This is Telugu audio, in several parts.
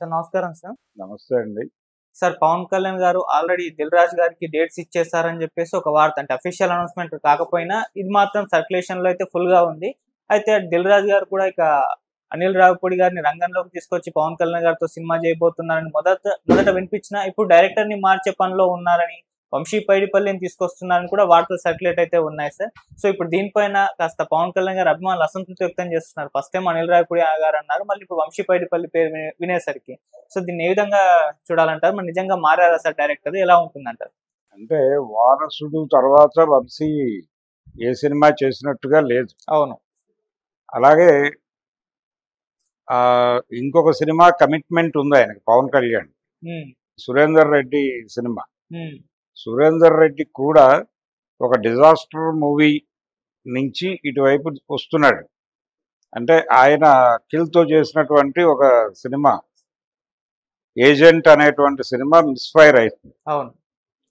సార్ నమస్కారం సార్. నమస్తే అండి. సార్ పవన్ కళ్యాణ్ గారు ఆల్రెడీ 'దిల్ రాజు' గారికి డేట్స్ ఇచ్చేసారని చెప్పేసి ఒక వార్త. అంటే అఫీషియల్ అనౌన్స్‌మెంట్ కాకపోయినా ఇది మాత్రం సర్క్యులేషన్‌లో అయితే ఫుల్‌గా ఉంది. అయితే 'దిల్ రాజు' గారు కూడా ఇక అనిల్ రావిపూడి గారిని రంగంలోకి తీసుకొచ్చి పవన్ కళ్యాణ్ గారితో సినిమా చేయబోతున్నారని మొదట వినిపించినా ఇప్పుడు డైరెక్టర్‌ని మార్చే పనిలో ఉన్నారని, వంశీ పైడిపల్లిని తీసుకొస్తున్నారని కూడా వార్తలు సర్క్యులేట్ అయితే ఉన్నాయి సార్. సో ఇప్పుడు దీనిపైన కాస్త పవన్ కళ్యాణ్ గారి అభిమానులు అసంతృప్తి వ్యక్తం చేస్తున్నారు. ఫస్ట్ టైం అనిల్ రావిపూడి గారు అన్నారు. మళ్ళీ ఇప్పుడు వంశీ పైడిపల్లి పేరు వినేసరికి సో దీన్ని ఏ విధంగా చూడాలంటారు? మరి నిజంగా మారారా సార్ డైరెక్టర్? ఎలా ఉంటుందంటారు? అంటే 'వారసుడు' తర్వాత వంశీ ఏ సినిమా చేసినట్టుగా లేదు. అవును. అలాగే ఇంకొక సినిమా కమిట్మెంట్ ఉంది ఆయనకి, పవన్ కళ్యాణ్. హ్మ్. 'సురేందర్ రెడ్డి' సినిమా. హ్మ్. 'సురేందర్ రెడ్డి' కూడా ఒక డిజాస్టర్ మూవీ నుంచి ఇటువైపు వస్తున్నాడు. అంటే ఆయన అఖిల్‌తో చేసినటువంటి ఒక సినిమా 'ఏజెంట్' అనేటువంటి సినిమా మిస్‌ఫైర్ అయింది. అవును.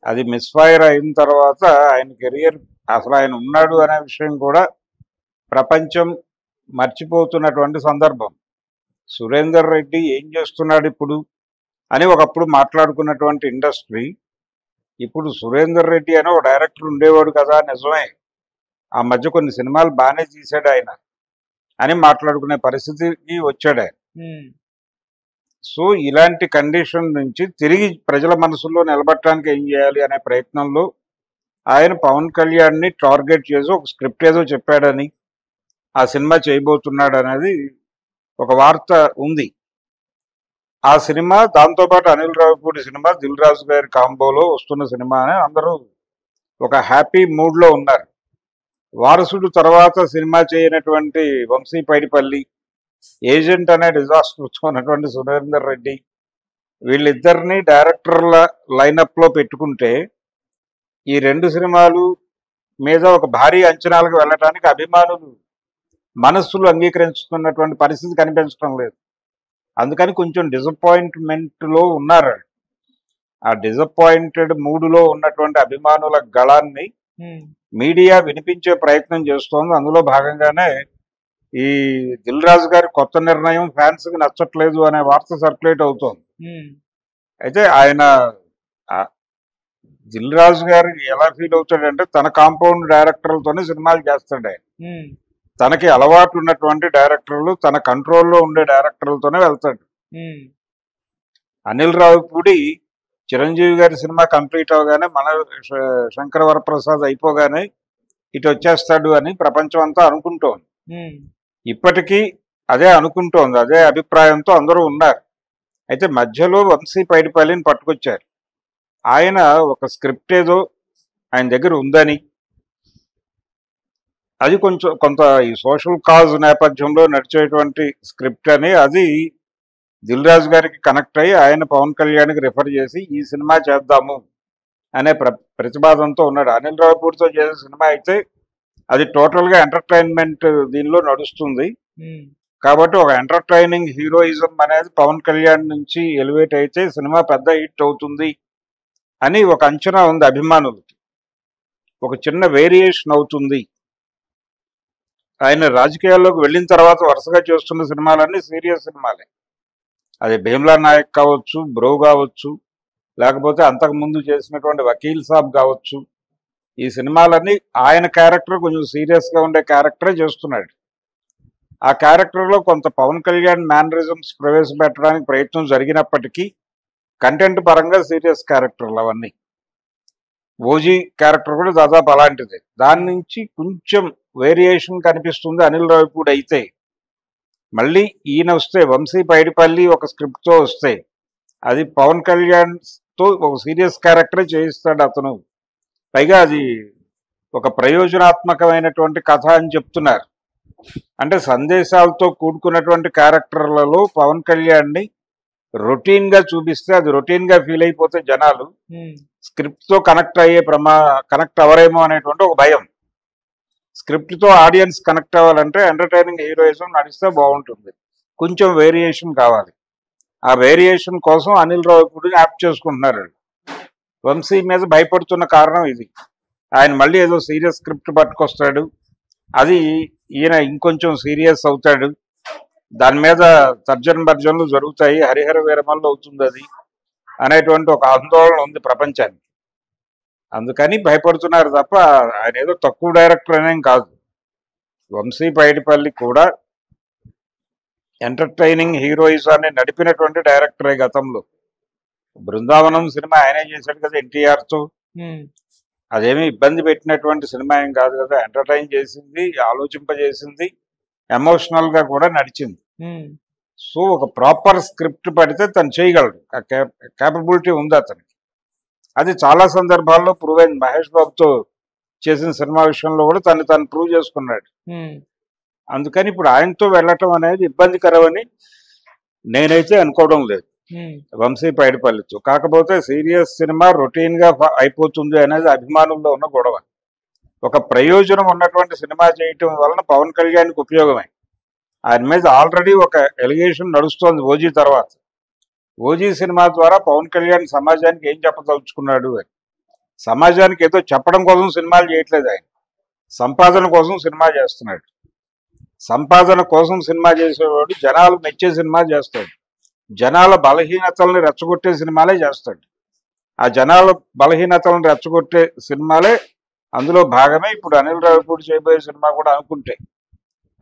అది మిస్‌ఫైర్ అయిన తర్వాత ఆయన కెరియర్, అసలు ఆయన ఉన్నాడు అనే విషయం కూడా ప్రపంచం మర్చిపోతున్నటువంటి సందర్భం. 'సురేందర్ రెడ్డి' ఏం చేస్తున్నాడు ఇప్పుడు అని ఒకప్పుడు మాట్లాడుకున్నటువంటి ఇండస్ట్రీ, ఇప్పుడు 'సురేందర్ రెడ్డి' అని ఒక డైరెక్టర్ ఉండేవాడు కదా, నిజమే, ఆ మధ్య కొన్ని సినిమాలు బాగానే తీశాడు ఆయన అని మాట్లాడుకునే పరిస్థితికి వచ్చాడు ఆయన. హ్మ్. సో ఇలాంటి కండిషన్ నుంచి తిరిగి ప్రజల మనసుల్లో నిలబడటానికి ఏం చేయాలి అనే ప్రయత్నంలో ఆయన పవన్ కళ్యాణ్ని టార్గెట్ చేసి ఒక స్క్రిప్ట్ ఏదో చెప్పాడని, ఆ సినిమా చేయబోతున్నాడు అనేది ఒక వార్త ఉంది. ఆ సినిమా దాంతోపాటు అనిల్ రావిపూడి సినిమా 'దిల్ రాజు' గారి కాంబోలో వస్తున్న సినిమా అని అందరూ ఒక హ్యాపీ మూడ్లో ఉన్నారు. 'వారసుడు' తర్వాత సినిమా చేయనటువంటి వంశీ పైడిపల్లి, 'ఏజెంట్' అనే డిజాస్టర్తో ఉన్నటువంటి 'సురేందర్ రెడ్డి' వీళ్ళిద్దరిని డైరెక్టర్ల లైనప్లో పెట్టుకుంటే ఈ రెండు సినిమాలు మీద ఒక భారీ అంచనాలకు వెళ్ళటానికి అభిమానులు మనస్సులు అంగీకరించుతున్నటువంటి పరిస్థితి కనిపించడం లేదు. అందుకని కొంచెం డిసప్పాయింట్మెంట్లో ఉన్నారు. ఆ డిసప్పాయింటెడ్ మూడులో ఉన్నటువంటి అభిమానుల గళాన్ని మీడియా వినిపించే ప్రయత్నం చేస్తోంది. అందులో భాగంగానే ఈ 'దిల్ రాజు' గారి కొత్త నిర్ణయం ఫ్యాన్స్కి నచ్చట్లేదు అనే వార్త సర్క్యులేట్ అవుతోంది. అయితే ఆయన 'దిల్ రాజు' గారు ఎలా ఫీల్ అవుతాడంటే, తన కాంపౌండ్ డైరెక్టర్లతోనే సినిమాలు చేస్తాడు ఆయన. తనకి అలవాటు ఉన్నటువంటి డైరెక్టర్లు, తన కంట్రోల్లో ఉండే డైరెక్టర్లతోనే వెళ్తాడు. అనిల్ రావిపూడి చిరంజీవి గారి సినిమా కంప్లీట్ అవగానే, మన శంకర వరప్రసాద్ అయిపోగానే ఇటు వచ్చేస్తాడు అని ప్రపంచం అంతా అనుకుంటోంది. ఇప్పటికీ అదే అనుకుంటోంది, అదే అభిప్రాయంతో అందరూ ఉన్నారు. అయితే మధ్యలో వంశీ పైడిపల్లిని పట్టుకొచ్చారు. ఆయన ఒక స్క్రిప్ట్ ఏదో ఆయన దగ్గర ఉందని, అది కొంత ఈ సోషల్ కాజ్ నేపథ్యంలో నడిచేటువంటి స్క్రిప్ట్ అని, అది 'దిల్ రాజు' గారికి కనెక్ట్ అయ్యి ఆయన పవన్ కళ్యాణ్కి రిఫర్ చేసి ఈ సినిమా చేద్దాము అనే ప్రతిపాదనతో ఉన్నాడు. అనిల్ రావిపూడితో చేసే సినిమా అయితే అది టోటల్గా ఎంటర్టైన్మెంట్ దీనిలో నడుస్తుంది. కాబట్టి ఒక ఎంటర్టైనింగ్ హీరోయిజం అనేది పవన్ కళ్యాణ్ నుంచి ఎలివేట్ అయితే సినిమా పెద్ద హిట్ అవుతుంది అని ఒక అంచనా ఉంది అభిమానులకి. ఒక చిన్న వేరియేషన్ అవుతుంది. ఆయన రాజకీయాల్లోకి వెళ్ళిన తర్వాత వరుసగా చేస్తున్న సినిమాలన్నీ సీరియస్ సినిమాలే. అది 'భీమ్లా నాయక్' కావచ్చు, 'బ్రో' కావచ్చు, లేకపోతే అంతకుముందు చేసినటువంటి 'వకీల్ సాబ్' కావచ్చు. ఈ సినిమాలన్నీ ఆయన క్యారెక్టర్ కొంచెం సీరియస్గా ఉండే క్యారెక్టరే చేస్తున్నాడు. ఆ క్యారెక్టర్లో కొంత పవన్ కళ్యాణ్ మేనరిజమ్స్ ప్రవేశపెట్టడానికి ప్రయత్నం జరిగినప్పటికీ కంటెంట్ పరంగా సీరియస్ క్యారెక్టర్లు అవన్నీ. 'ఓజీ' క్యారెక్టర్ కూడా దాదాపు అలాంటిదే. దాని నుంచి కొంచెం వేరియేషన్ కనిపిస్తుంది అనిల్ రావిపూడి. అయితే మళ్ళీ ఈయన వస్తే, వంశీ పైడిపల్లి ఒక స్క్రిప్ట్తో వస్తే, అది పవన్ కళ్యాణ్తో ఒక సీరియస్ క్యారెక్టరే చేయిస్తాడు అతను. పైగా అది ఒక ప్రయోజనాత్మకమైనటువంటి కథ అని చెప్తున్నారు. అంటే సందేశాలతో కూడుకున్నటువంటి క్యారెక్టర్లలో పవన్ కళ్యాణ్ని రొటీన్గా చూపిస్తే, అది రొటీన్గా ఫీల్ అయిపోతే జనాలు స్క్రిప్ట్తో కనెక్ట్ అవ్వరేమో అనేటువంటి ఒక భయం. స్క్రిప్ట్తో ఆడియన్స్ కనెక్ట్ అవ్వాలంటే ఎంటర్టైనింగ్ హీరోయిజం నడిస్తే బాగుంటుంది. కొంచెం వేరియేషన్ కావాలి. ఆ వేరియేషన్ కోసం అనిల్ రావిపూడిని యాప్ చేసుకుంటున్నారు. వంశీ మీద భయపడుతున్న కారణం ఇది. ఆయన మళ్ళీ ఏదో సీరియస్ స్క్రిప్ట్ పట్టుకొస్తాడు, అది ఈయన ఇంకొంచెం సీరియస్ అవుతాడు, దాని మీద తర్జన భర్జనలు జరుగుతాయి, హరిహర వీరమల్లు అవుతుంది అది అనేటువంటి ఒక ఆందోళన ఉంది ప్రపంచానికి. అందుకని భయపడుతున్నారు తప్ప ఆయన ఏదో తక్కువ డైరెక్టర్ అనేం కాదు. వంశీ పైడిపల్లి కూడా ఎంటర్టైనింగ్ హీరోయిజాన్ని నడిపినటువంటి డైరెక్టరే గతంలో. బృందావనం సినిమా ఆయనే చేశాడు కదా ఎన్టీఆర్తో. అదేమి ఇబ్బంది పెట్టినటువంటి సినిమా ఏం కాదు కదా, ఎంటర్టైన్ చేసింది, ఆలోచింపజేసింది, ఎమోషనల్ గా కూడా నడిచింది. సో ఒక ప్రాపర్ స్క్రిప్ట్ పడితే తను చేయగలడు, ఆ కేపబిలిటీ ఉంది అతనికి. అది చాలా సందర్భాల్లో ప్రూవ్ అయింది. మహేష్ బాబుతో చేసిన సినిమా విషయంలో కూడా తను ప్రూవ్ చేసుకున్నాడు. అందుకని ఇప్పుడు ఆయనతో వెళ్ళటం అనేది ఇబ్బందికరమని నేనైతే అనుకోవడం లేదు వంశీ పైడిపల్లితో. కాకపోతే సీరియస్ సినిమా రొటీన్ గా అయిపోతుంది అనేది అభిమానుల్లో ఉన్న గొడవ. ఒక ప్రయోజనం ఉన్నటువంటి సినిమా చేయటం వలన పవన్ కళ్యాణ్కి ఉపయోగమే. ఆయన మీద ఆల్రెడీ ఒక ఎలిగేషన్ నడుస్తోంది ఓజీ తర్వాత. ఓజీ సినిమా ద్వారా పవన్ కళ్యాణ్ సమాజానికి ఏం చెప్పదలుచుకున్నాడు అని. సమాజానికి ఏదో చెప్పడం కోసం సినిమాలు చేయట్లేదు ఆయన, సంపాదన కోసం సినిమా చేస్తున్నాడు. సంపాదన కోసం సినిమా చేసేవాడు జనాలు మెచ్చే సినిమా చేస్తాడు, జనాల బలహీనతలను రెచ్చగొట్టే సినిమాలే చేస్తాడు. ఆ జనాల బలహీనతలను రెచ్చగొట్టే సినిమాలే అందులో భాగమే ఇప్పుడు అనిల్ రావిపూడి చేయబోయే సినిమా కూడా అనుకుంటే.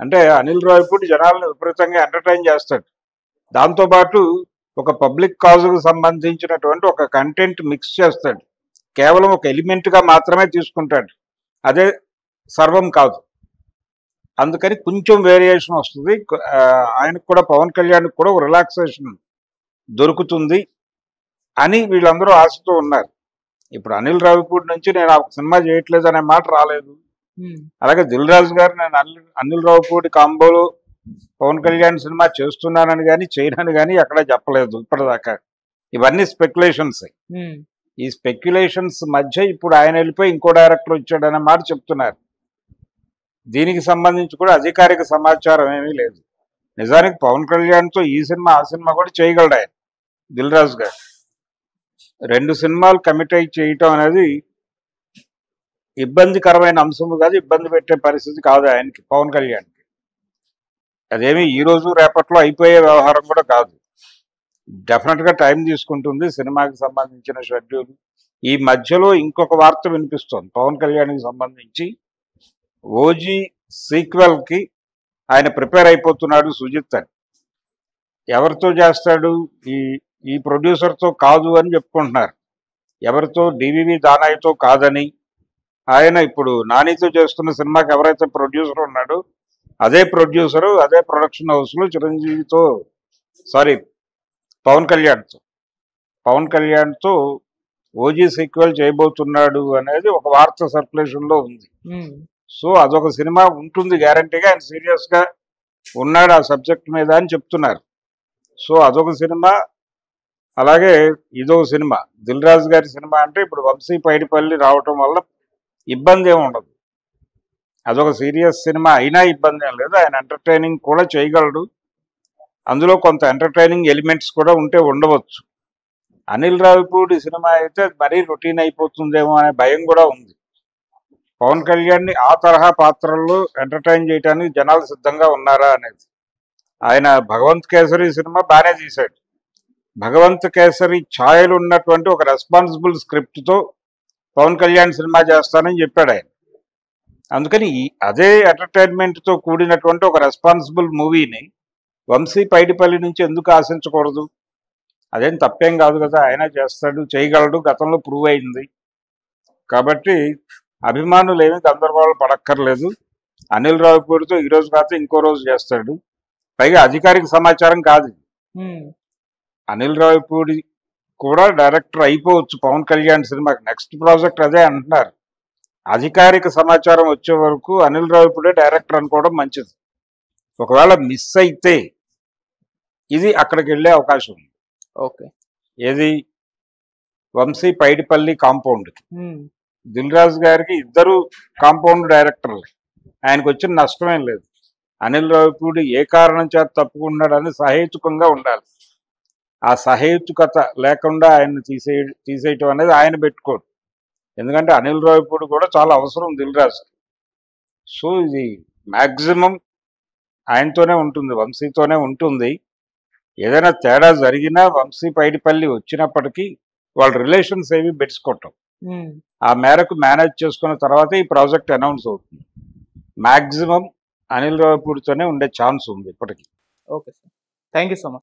అంటే అనిల్ రావిపూడి జనాలను విపరీతంగా ఎంటర్టైన్ చేస్తాడు, దాంతోపాటు ఒక పబ్లిక్ కాజుకు సంబంధించినటువంటి ఒక కంటెంట్ మిక్స్ చేస్తాడు. కేవలం ఒక ఎలిమెంట్గా మాత్రమే తీసుకుంటాడు, అదే సర్వం కాదు. అందుకని కొంచెం వేరియేషన్ వస్తుంది. ఆయనకు కూడా పవన్ కళ్యాణ్కి కూడా ఒక రిలాక్సేషన్ దొరుకుతుంది అని వీళ్ళందరూ ఆశతో ఉన్నారు. ఇప్పుడు అనిల్ రావిపూడి నుంచి నేను ఆ సినిమా చేయట్లేదు అనే మాట రాలేదు. అలాగే దిల్ రాజు గారు నేను అనిల్ రావిపూడి కాంబోలో పవన్ కళ్యాణ్ సినిమా చేస్తున్నానని కానీ చేయనని కానీ ఎక్కడా చెప్పలేదు ఇప్పటిదాకా. ఇవన్నీ స్పెక్యులేషన్స్. ఈ స్పెక్యులేషన్స్ మధ్య ఇప్పుడు ఆయన వెళ్ళిపోయి ఇంకో డైరెక్టర్ వచ్చాడనే మాట చెప్తున్నారు. దీనికి సంబంధించి కూడా అధికారిక సమాచారం ఏమీ లేదు. నిజానికి పవన్ కళ్యాణ్తో ఈ సినిమా ఆ సినిమా కూడా చేయగలడు ఆయన. దిల్ రాజు గారు 2 సినిమాలు కమిట్ అయి చేయటం అనేది ఇబ్బందికరమైన అంశం కాదు, ఇబ్బంది పెట్టే పరిస్థితి కాదు ఆయనకి, పవన్ కళ్యాణ్కి. అదేమి ఈ రోజు రేపట్లో అయిపోయే వ్యవహారం కూడా కాదు. డెఫినెట్గా టైం తీసుకుంటుంది సినిమాకి సంబంధించిన షెడ్యూల్. ఈ మధ్యలో ఇంకొక వార్త వినిపిస్తోంది పవన్ కళ్యాణ్కి సంబంధించి. ఓజీ సీక్వెల్కి ఆయన ప్రిపేర్ అయిపోతున్నాడు సుజిత్ అని. ఎవరితో చేస్తాడు? ఈ ప్రొడ్యూసర్తో కాదు అని చెప్పుకుంటున్నారు. ఎవరితో? డివివి దానాయ్యతో కాదని. ఆయన ఇప్పుడు నానితో చేస్తున్న సినిమాకి ఎవరైతే ప్రొడ్యూసర్ ఉన్నాడో అదే ప్రొడ్యూసరు, అదే ప్రొడక్షన్ హౌస్లో చిరంజీవితో పవన్ కళ్యాణ్తో ఓజీ సీక్వెల్ చేయబోతున్నాడు అనేది ఒక వార్త సర్క్యులేషన్లో ఉంది. సో అదొక సినిమా ఉంటుంది గ్యారంటీగా. ఆయన సీరియస్గా ఉన్నాడు ఆ సబ్జెక్ట్ మీద అని చెప్తున్నారు. సో అదొక సినిమా. అలాగే ఇదొక సినిమా, దిల్ రాజు గారి సినిమా. అంటే ఇప్పుడు వంశీ పైడిపల్లి రావటం వల్ల ఇబ్బంది ఏమి ఉండదు. అదొక సీరియస్ సినిమా అయినా ఇబ్బంది ఏం లేదు. ఆయన ఎంటర్టైనింగ్ కూడా చేయగలడు, అందులో కొంత ఎంటర్టైనింగ్ ఎలిమెంట్స్ కూడా ఉంటే ఉండవచ్చు. అనిల్ రావిపూడి సినిమా అయితే మరీ రొటీన్ అయిపోతుందేమో అనే భయం కూడా ఉంది. పవన్ కళ్యాణ్ని ఆ తరహా పాత్రల్లో ఎంటర్టైన్ చేయడానికి జనాలు సిద్ధంగా ఉన్నారా అనేది. ఆయన భగవంత్ కేసరి సినిమా బాగానే తీశాడు. భగవంత్ కేసరి ఛాయలు ఉన్నటువంటి ఒక రెస్పాన్సిబుల్ స్క్రిప్ట్తో పవన్ కళ్యాణ్ సినిమా చేస్తానని చెప్పాడు ఆయన. అందుకని అదే ఎంటర్టైన్మెంట్తో కూడినటువంటి ఒక రెస్పాన్సిబుల్ మూవీని వంశీ పైడిపల్లి నుంచి ఎందుకు ఆశించకూడదు? అదేం తప్పేం కాదు కదా, ఆయన చేస్తాడు, చేయగలడు, గతంలో ప్రూవ్ అయింది. కాబట్టి అభిమానులు ఏమీ గందరగోళం పడక్కర్లేదు. అనిల్ రావిపూడితో ఈ రోజు కాదు ఇంకో రోజు చేస్తాడు. పైగా అధికారిక సమాచారం కాదు. అనిల్ రావిపూడి కూడా డైరెక్టర్ అయిపోవచ్చు పవన్ కళ్యాణ్ సినిమాకి. నెక్స్ట్ ప్రాజెక్ట్ అదే అంటున్నారు. అధికారిక సమాచారం వచ్చే వరకు అనిల్ రావిపూడే డైరెక్టర్ అనుకోవడం మంచిది. ఒకవేళ మిస్ అయితే ఇది అక్కడికి వెళ్ళే అవకాశం ఉంది. ఓకే, ఏది? వంశీ పైడిపల్లి కాంపౌండ్కి. దిల్ రాజు గారికి ఇద్దరు కాంపౌండ్ డైరెక్టర్లు, ఆయనకు వచ్చిన నష్టమేం లేదు. అనిల్ రావిపూడి ఏ కారణం చేత తప్పుకున్నాడని సహేతుకంగా ఉండాలి. ఆ సహేతుకత లేకుండా ఆయన్ని తీసేయటం అనేది ఆయన పెట్టుకోడు. ఎందుకంటే అనిల్ రావిపూడి కూడా చాలా అవసరం దిల్ రాజుకి. సో ఇది మ్యాక్సిమం ఆయనతోనే ఉంటుంది, వంశీతోనే ఉంటుంది. ఏదైనా తేడా జరిగినా వంశీ పైడిపల్లి వచ్చినప్పటికీ వాళ్ళ రిలేషన్స్ ఏవి బెట్చుకోవటం, ఆ మేరకు మేనేజ్ చేసుకున్న తర్వాత ఈ ప్రాజెక్ట్ అనౌన్స్ అవుతుంది. మ్యాక్సిమం అనిల్ రావిపూడితోనే ఉండే ఛాన్స్ ఉంది ఇప్పటికీ. Okay sir, thank you so much.